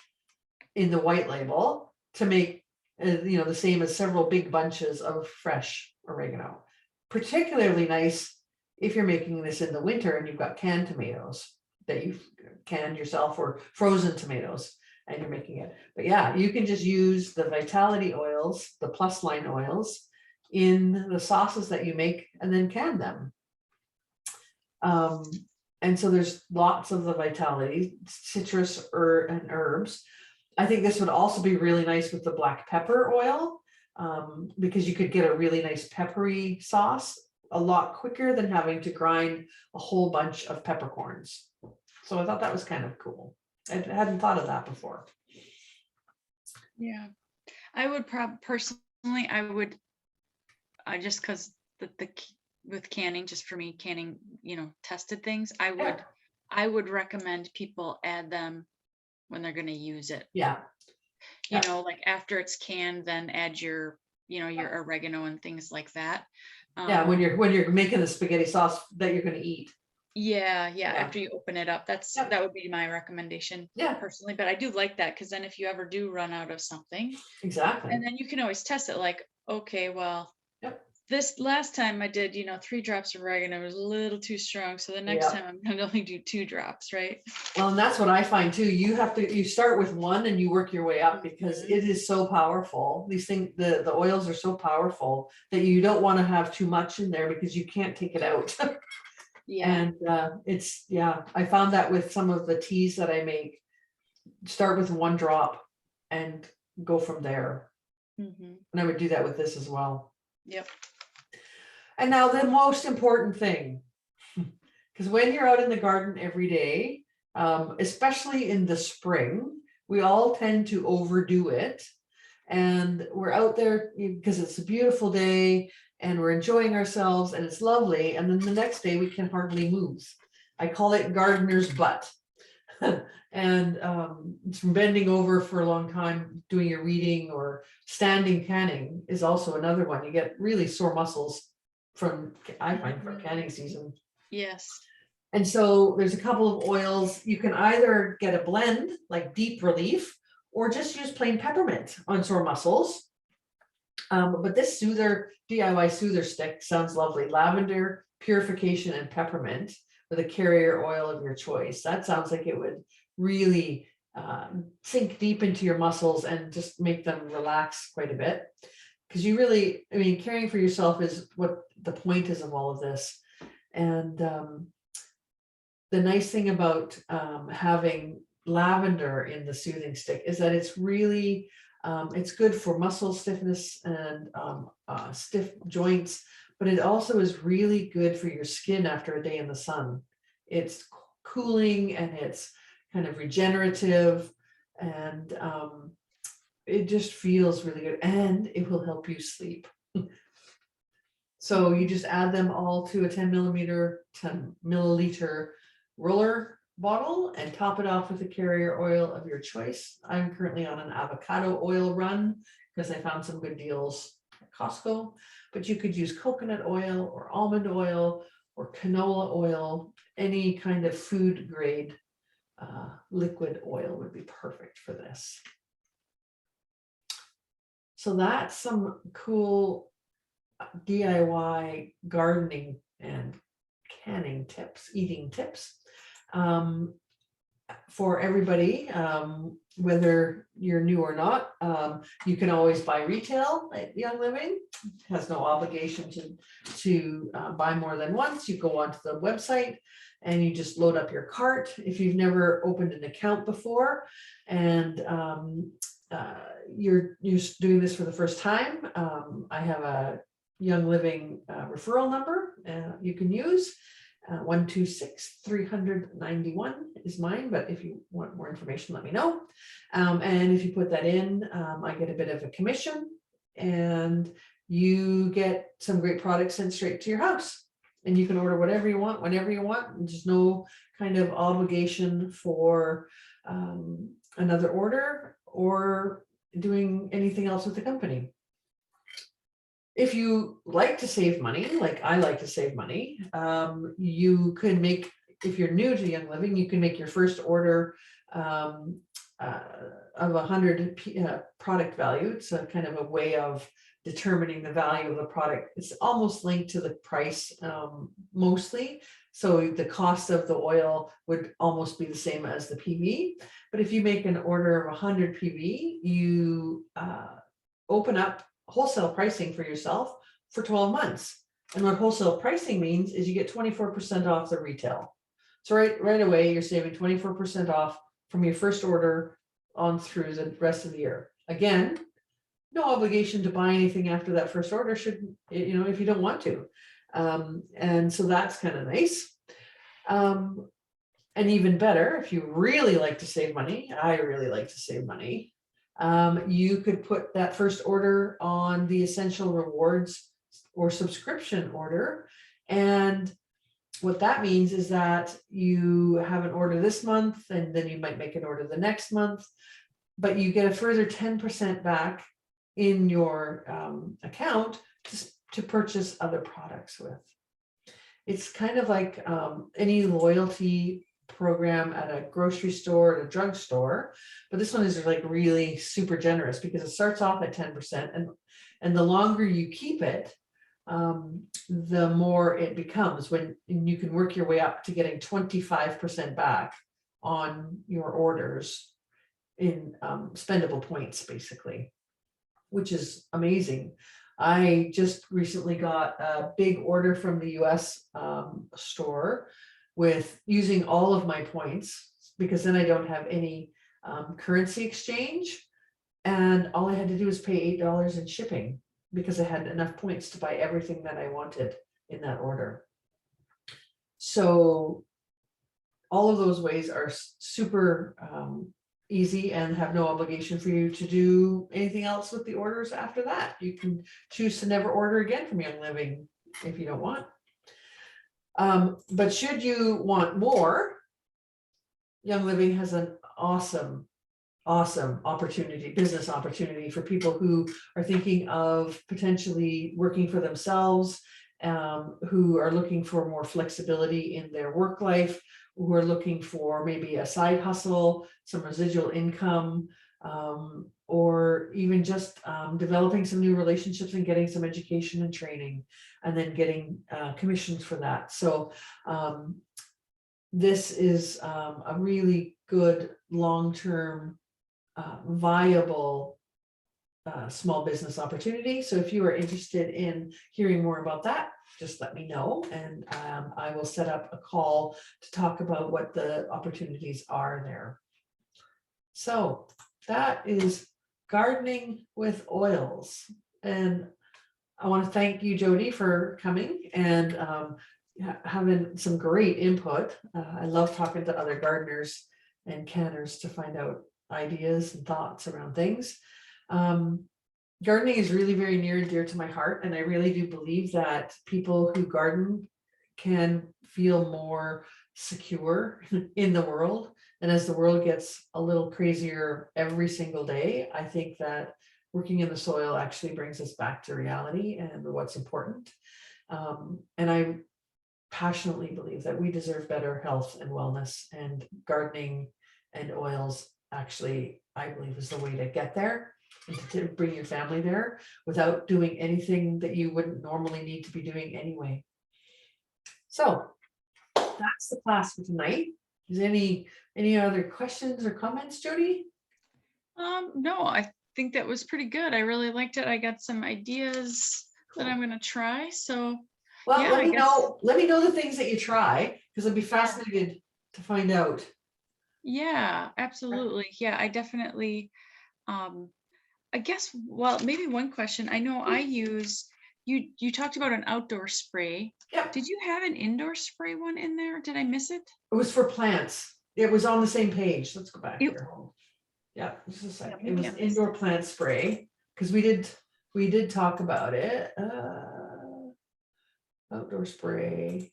in the white label to make, the same as several big bunches of fresh oregano. Particularly nice if you're making this in the winter and you've got canned tomatoes that you've canned yourself, or frozen tomatoes, and you're making it. But yeah, you can just use the vitality oils, the plus line oils, in the sauces that you make and then can them. And so there's lots of the vitality, citrus and herbs. I think this would also be really nice with the black pepper oil, because you could get a really nice peppery sauce a lot quicker than having to grind a whole bunch of peppercorns. So I thought that was kind of cool. I hadn't thought of that before. Yeah, I would personally, I just because with canning, just for me, canning, tested things, I would recommend people add them when they're going to use it. Yeah. Like after it's canned, then add your oregano and things like that. Yeah, when you're making the spaghetti sauce that you're going to eat. Yeah. After you open it up, that would be my recommendation. Yeah, personally, but I do like that, because then if you ever do run out of something, exactly. and then you can always test it, like, okay, well, Yep. This last time I did, 3 drops of oregano was a little too strong, so the next time I'm gonna only do 2 drops, right? Well, and that's what I find too. You start with one and you work your way up, because it is so powerful. These things, the oils are so powerful that you don't want to have too much in there because you can't take it out. Yeah. And I found that with some of the teas that I make, start with 1 drop and go from there. And I would do that with this as well. Yep. And now the most important thing, because when you're out in the garden every day, especially in the spring, we all tend to overdo it. And we're out there because it's a beautiful day and we're enjoying ourselves and it's lovely. And then the next day we can hardly move. I call it gardener's butt. And it's from bending over for a long time, doing your reading, or standing canning is also another one. You get really sore muscles I find from canning season. Yes. And so there's a couple of oils. You can either get a blend like Deep Relief, or just use plain peppermint on sore muscles. But this DIY Soother stick sounds lovely. Lavender, purification, and peppermint with a carrier oil of your choice. That sounds like it would really sink deep into your muscles and just make them relax quite a bit. Because caring for yourself is what the point is of all of this. And the nice thing about having lavender in the soothing stick is that it's really, it's good for muscle stiffness and stiff joints, but it also is really good for your skin after a day in the sun. It's cooling and it's kind of regenerative, and it just feels really good, and it will help you sleep. So you just add them all to a 10 milliliter roller bottle and top it off with a carrier oil of your choice. I'm currently on an avocado oil run because I found some good deals at Costco, but you could use coconut oil or almond oil or canola oil. Any kind of food grade liquid oil would be perfect for this. So that's some cool DIY gardening and canning tips, eating tips for everybody, whether you're new or not. You can always buy retail at Young Living. It has no obligation to buy more than once. You go onto the website and you just load up your cart. If you've never opened an account before and you're doing this for the first time, I have a Young Living referral number you can use. 126-391 is mine, but if you want more information, let me know. And if you put that in, I get a bit of a commission, and you get some great products sent straight to your house, and you can order whatever you want, whenever you want. There's no kind of obligation for another order or doing anything else with the company. if you like to save money, like I like to save money, you could make, if you're new to Young Living, you can make your first order um, of 100 product value. It's a kind of a way of determining the value of the product. It's almost linked to the price mostly. So the cost of the oil would almost be the same as the PV. But if you make an order of 100 PV, you open up wholesale pricing for yourself for 12 months. And what wholesale pricing means is you get 24% off the retail. So right away, you're saving 24% off from your first order on through the rest of the year. Again, no obligation to buy anything after that first order, should, you know, if you don't want to. And so that's kind of nice. And even better, if you really like to save money, I really like to save money, you could put that first order on the Essential Rewards or subscription order. And what that means is that you have an order this month, and then you might make an order the next month, but you get a further 10% back in your account to purchase other products with. It's kind of like any loyalty program at a grocery store, at a drugstore, but this one is like really super generous because it starts off at 10%, and the longer you keep it, the more it becomes, when you can work your way up to getting 25% back on your orders in spendable points, basically, which is amazing. I just recently got a big order from the US store with using all of my points, because then I don't have any currency exchange. And all I had to do was pay $8 in shipping, because I had enough points to buy everything that I wanted in that order. So all of those ways are super easy and have no obligation for you to do anything else with the orders after that. You can choose to never order again from Young Living if you don't want. But should you want more, Young Living has an awesome opportunity, business opportunity for people who are thinking of potentially working for themselves, who are looking for more flexibility in their work life, who are looking for maybe a side hustle, some residual income, or even just developing some new relationships and getting some education and training, and then getting commissions for that. So this is a really good long-term viable small business opportunity. So if you are interested in hearing more about that, just let me know, and I will set up a call to talk about what the opportunities are there. So that is gardening with oils, and I want to thank you, Jody, for coming and having some great input. I love talking to other gardeners and canners to find out ideas and thoughts around things. Gardening is really very near and dear to my heart, and I really do believe that people who garden can feel more secure in the world. And as the world gets a little crazier every single day, I think that working in the soil actually brings us back to reality and what's important. And I passionately believe that we deserve better health and wellness, and gardening and oils actually, I believe, is the way to get there and to bring your family there without doing anything that you wouldn't normally need to be doing anyway. So that's the class for tonight. Is any other questions or comments, Jody? No, I think that was pretty good. I really liked it. I got some ideas that I'm gonna try. So well, yeah, let me know the things that you try, because I'd be fascinated to find out. Yeah, absolutely. Yeah, I definitely I guess, well, maybe one question. I know I use, you talked about an outdoor spray. Yep. Did you have an indoor spray one in there? Did I miss it? It was for plants. It was on the same page. Let's go back here. Yeah, just a second. Yeah, It was indoor plant spray, because we did talk about it. Outdoor spray.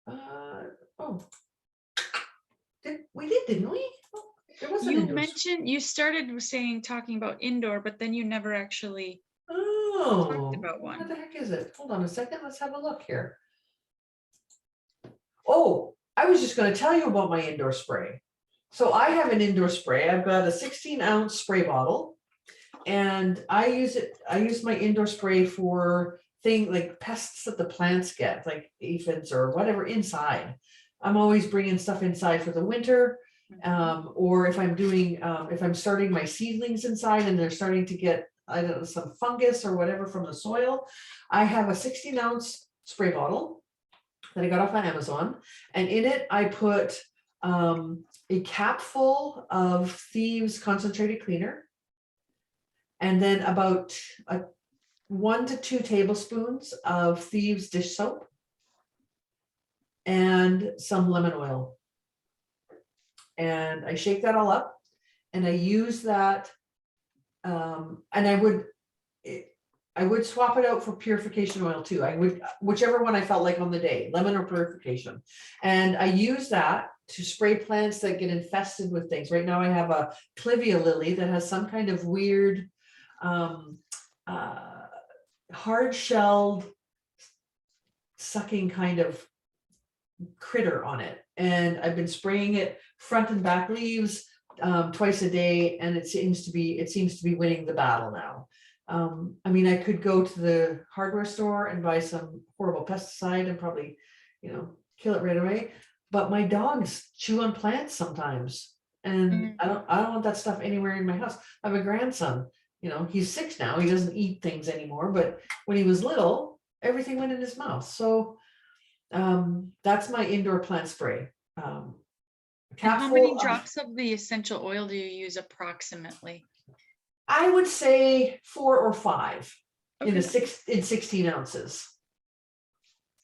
Oh, didn't we? There wasn't You mentioned, you started saying talking about indoor, but then you never actually Oh, about what one. the heck is it? Hold on a second, let's have a look here. Oh, I was just gonna tell you about my indoor spray. So I have an indoor spray. I've got a 16-ounce spray bottle. And I use my indoor spray for things like pests that the plants get, like aphids or whatever inside. I'm always bringing stuff inside for the winter. Or if I'm doing, if I'm starting my seedlings inside and they're starting to get, I don't know, some fungus or whatever from the soil, I have a 16-ounce spray bottle that I got off on Amazon. And in it, I put a cap full of Thieves concentrated cleaner. And then about 1 to 2 tablespoons of Thieves dish soap and some lemon oil. And I shake that all up and I use that. And I would swap it out for purification oil too. I would, whichever one I felt like on the day, lemon or purification. And I use that to spray plants that get infested with things. Right now I have a clivia lily that has some kind of weird hard-shelled sucking kind of critter on it, and I've been spraying it front and back leaves twice a day, and it seems to be winning the battle now. I mean, I could go to the hardware store and buy some horrible pesticide and probably, kill it right away, but my dogs chew on plants sometimes, and I don't want that stuff anywhere in my house. I have a grandson, he's 6 now, he doesn't eat things anymore, but when he was little, everything went in his mouth. So that's my indoor plant spray. And Cap how full many of, drops of the essential oil do you use approximately? I would say 4 or 5 in Okay. in 16 ounces.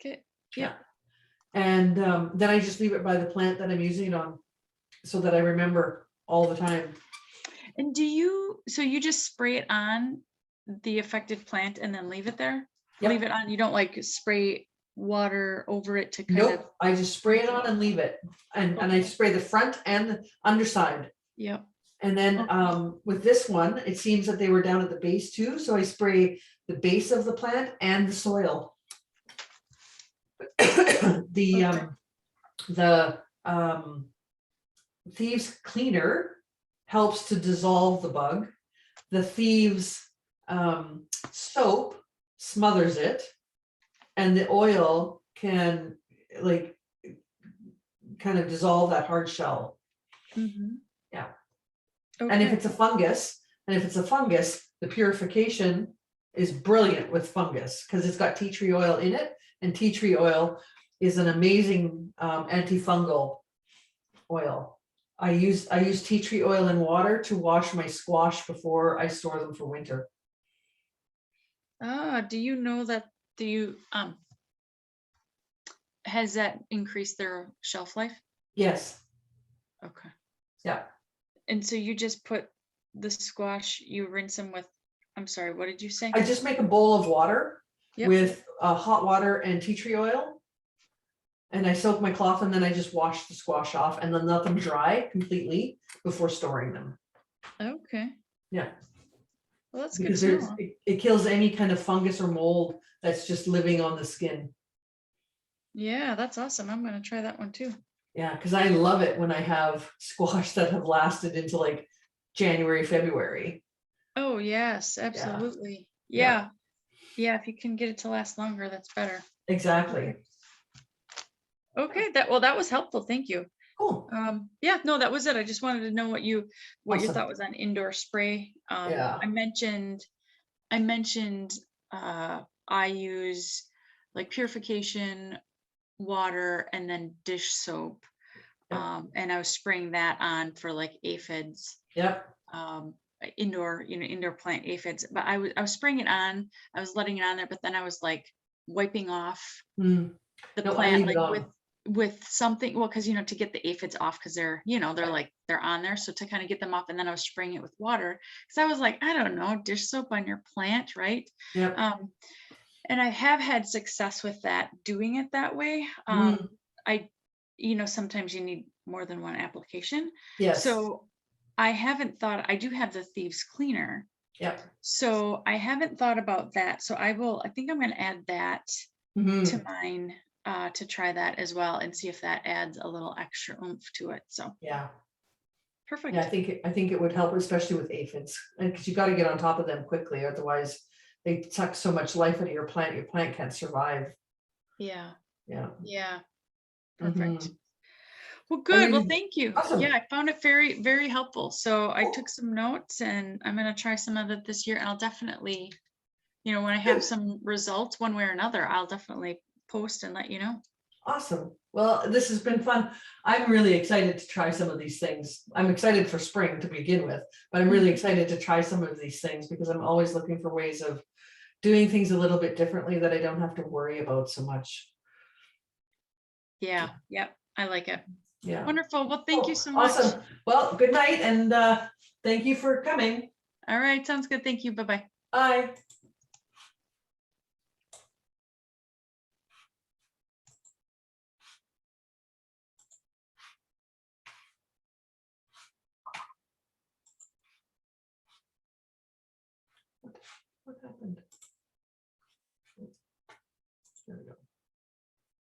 Okay. Yeah. And then I just leave it by the plant that I'm using it on so that I remember all the time. And so you just spray it on the affected plant and then leave it there? Yep. Leave it on, you don't like spray water over it to kind Nope, of. I just spray it on and leave it. And I spray the front and the underside. Yep. And then with this one, it seems that they were down at the base too. So I spray the base of the plant and the soil. The Thieves cleaner helps to dissolve the bug. The Thieves soap smothers it, and the oil can kind of dissolve that hard shell. Yeah. Okay. And if it's a fungus, the purification is brilliant with fungus because it's got tea tree oil in it, and tea tree oil is an amazing antifungal oil. I use tea tree oil in water to wash my squash before I store them for winter. Do you know that has that increased their shelf life? Yes. Okay. Yeah. And so you just put the squash, you rinse them with, I'm sorry, what did you say? I just make a bowl of water Yep. with hot water and tea tree oil. And I soak my cloth and then I just wash the squash off and then let them dry completely before storing them. Okay. Yeah. Well, that's Because good to know. it kills any kind of fungus or mold that's just living on the skin. Yeah, that's awesome. I'm going to try that one too. Yeah, because I love it when I have squash that have lasted into like January, February. Oh, yes, absolutely. Yeah. Yeah, if you can get it to last longer, that's better. Exactly. Okay, that was helpful. Thank you. Cool. Yeah, no, that was it. I just wanted to know what you Awesome. thought was on indoor spray. Yeah. I mentioned I use like purification water and then dish soap. Yep. And I was spraying that on for like aphids. Yep. Indoor plant aphids. But I was spraying it on, I was letting it on there, but then I was like wiping off the No, plant like with something, well, because to get the aphids off, because they're they're on there, so to kind of get them off, and then I was spraying it with water because I was like, I don't know, dish soap on your plant, right? Yep. And I have had success with that, doing it that way. I sometimes you need more than one application. Yes. So I haven't thought, I do have the Thieves cleaner. Yeah. So I haven't thought about that. So I think I'm going to add that to mine to try that as well and see if that adds a little extra oomph to it. So Yeah. perfect. Yeah, I think it would help, especially with aphids, and because you got to get on top of them quickly, otherwise they suck so much life out of your plant can't survive. Yeah. Yeah. Yeah. Perfect. Mhm. Well, I good. Well, really, thank you. awesome. Yeah, I found it very, very helpful. So I took some notes and I'm going to try some of it this year. And I'll definitely, when I have Good. some results one way or another, I'll definitely post and let you know. Awesome. Well, this has been fun. I'm really excited to try some of these things. I'm excited for spring to begin with, but I'm really excited to try some of these things because I'm always looking for ways of doing things a little bit differently that I don't have to worry about so much. Yeah. Yep. I like it. Yeah. Wonderful. Well, thank you Oh, so much. awesome. Well, good night and thank you for coming. All right. Sounds good. Thank you. Bye-bye. Bye.